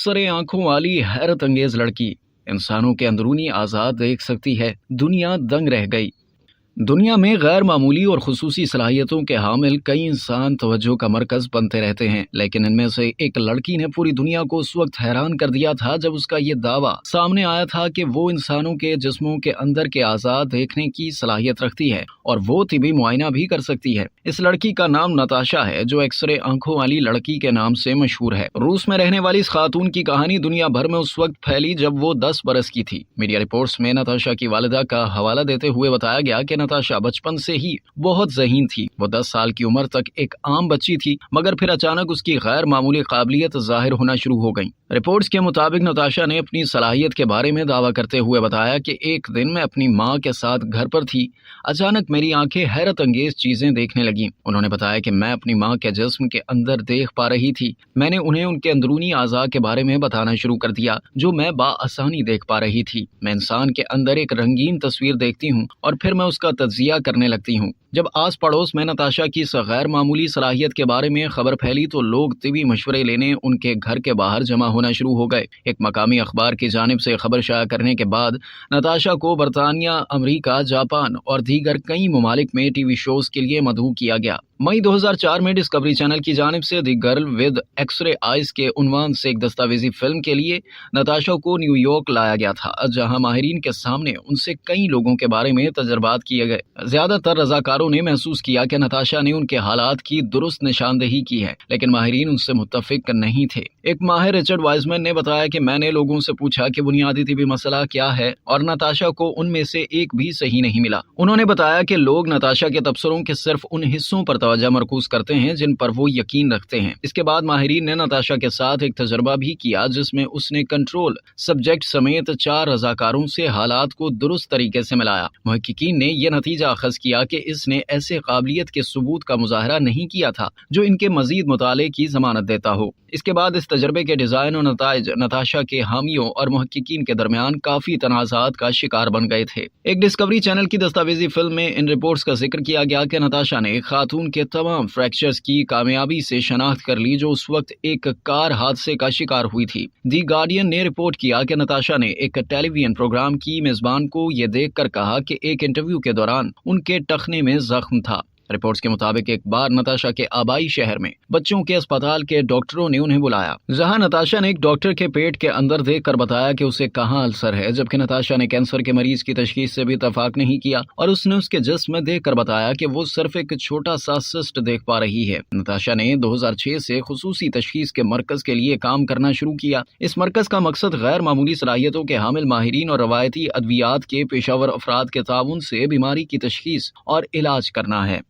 X ray आंखों वाली हैरत अंगेज लड़की इंसानों के अंदरूनी आजाद देख सकती है। दुनिया दंग रह गई। दुनिया में गैर मामूली और खुसूसी सलाहियतों के हामिल कई इंसान तवज्जो का मरकज बनते रहते हैं, लेकिन इनमें से एक लड़की ने पूरी दुनिया को उस वक्त हैरान कर दिया था जब उसका ये दावा सामने आया था कि वो इंसानों के जिस्मों के अंदर के आजाद देखने की सलाहियत रखती है और वो तिबी मुआयना भी कर सकती है। इस लड़की का नाम नताशा है, जो एक्सरे आंखों वाली लड़की के नाम से मशहूर है। रूस में रहने वाली इस खातून की कहानी दुनिया भर में उस वक्त फैली जब वो 10 बरस की थी। मीडिया रिपोर्ट्स में नताशा की वालिदा का हवाला देते हुए बताया गया कि नताशा बचपन से ही बहुत ज़हीन थी। वो 10 साल की उम्र तक एक आम बच्ची थी, मगर फिर अचानक उसकी गैर मामूली काबिलियत जाहिर होना शुरू हो गई। रिपोर्ट्स के मुताबिक नताशा ने अपनी सलाहियत के बारे में दावा करते हुए बताया कि एक दिन मैं अपनी माँ के साथ घर पर थी, अचानक मेरी आंखें हैरत अंगेज चीजें देखने लगी। उन्होंने बताया कि मैं अपनी माँ के जिस्म के अंदर देख पा रही थी। मैंने उन्हें उनके अंदरूनी आज़ा के बारे में बताना शुरू कर दिया जो मैं बाआसानी देख पा रही थी। मैं इंसान के अंदर एक रंगीन तस्वीर देखती हूँ और फिर मैं उसका तज्जिया करने लगती हूँ। जब आस पड़ोस में नताशा की इस गैर मामूली सलाहियत के बारे में खबर फैली तो लोग तिबी मशवरे लेने उनके घर के बाहर जमा होना शुरू हो गए। एक मकामी अखबार की जानिब से खबर शाया करने के बाद नताशा को बरतानिया, अमरीका, जापान और दीगर कई ममालिक में टीवी शोज के लिए मदऊ किया गया। मई 2004 में डिस्कवरी चैनल की जानिब से the girl with X ray eyes के उन्वान से एक दस्तावेजी फिल्म के लिए नताशा को न्यूयॉर्क लाया गया था, जहां माहिरीन के सामने उनसे कई लोगों के बारे में तजर्बात किए गए। ज्यादातर रजाकारों ने महसूस किया कि नताशा ने उनके हालात की दुरुस्त निशानदेही की है, लेकिन माहिरीन उनसे मुत्तफिक नहीं थे। एक माहिर रिचर्ड वाइजमैन ने बताया कि मैंने लोगों से पूछा कि बुनियादी तिबी मसला क्या है और नताशा को उनमें से एक भी सही नहीं मिला। उन्होंने बताया कि लोग नताशा के तबसरों के सिर्फ उन हिस्सों पर तवज्जो मरकूज करते हैं जिन पर वो यकीन रखते हैं। इसके बाद माहिरीन ने नताशा के साथ एक तजर्बा भी किया जिसमें उसने कंट्रोल सब्जेक्ट समेत 4 रजाकारों से हालात को दुरुस्त तरीके से मिलाया। मुहक्किकीन ने यह नतीजा अखज़ किया कि इसने ऐसे काबिलियत के सबूत का मुजाहरा नहीं किया था जो इनके मजीद मुताले की जमानत देता हो। इसके बाद इस तजर्बे के डिजाइन और नताइज नताशा के हामियों और मुहक्किकीन के दरमियान काफी तनाज़ात का शिकार बन गए थे। एक डिस्कवरी चैनल की दस्तावेजी फिल्म में इन रिपोर्ट्स का जिक्र किया गया कि नताशा ने एक खातून के तमाम फ्रैक्चर्स की कामयाबी से शनाख्त कर ली जो उस वक्त एक कार हादसे का शिकार हुई थी। दी गार्डियन ने रिपोर्ट किया कि नताशा ने एक टेलीविजन प्रोग्राम की मेजबान को यह देखकर कहा कि एक इंटरव्यू के दौरान उनके टखने में जख्म था। रिपोर्ट्स के मुताबिक एक बार नताशा के आबाई शहर में बच्चों के अस्पताल के डॉक्टरों ने उन्हें बुलाया, जहां नताशा ने एक डॉक्टर के पेट के अंदर देखकर बताया कि उसे कहां अल्सर है, जबकि नताशा ने कैंसर के मरीज की तशखीस से भी इत्तफाक नहीं किया और उसने उसके जिस्म में देखकर बताया कि वो सिर्फ एक छोटा सा सिस्ट देख पा रही है। नताशा ने 2006 से खुसूसी तशखीस के मरकज के लिए काम करना शुरू किया। इस मरकज का मकसद गैर मामूली सलाहियतों के हामिल माहिरीन और रवायती अद्वियात के पेशावर अफराद के ताउन से बीमारी की तशखीस और इलाज करना है।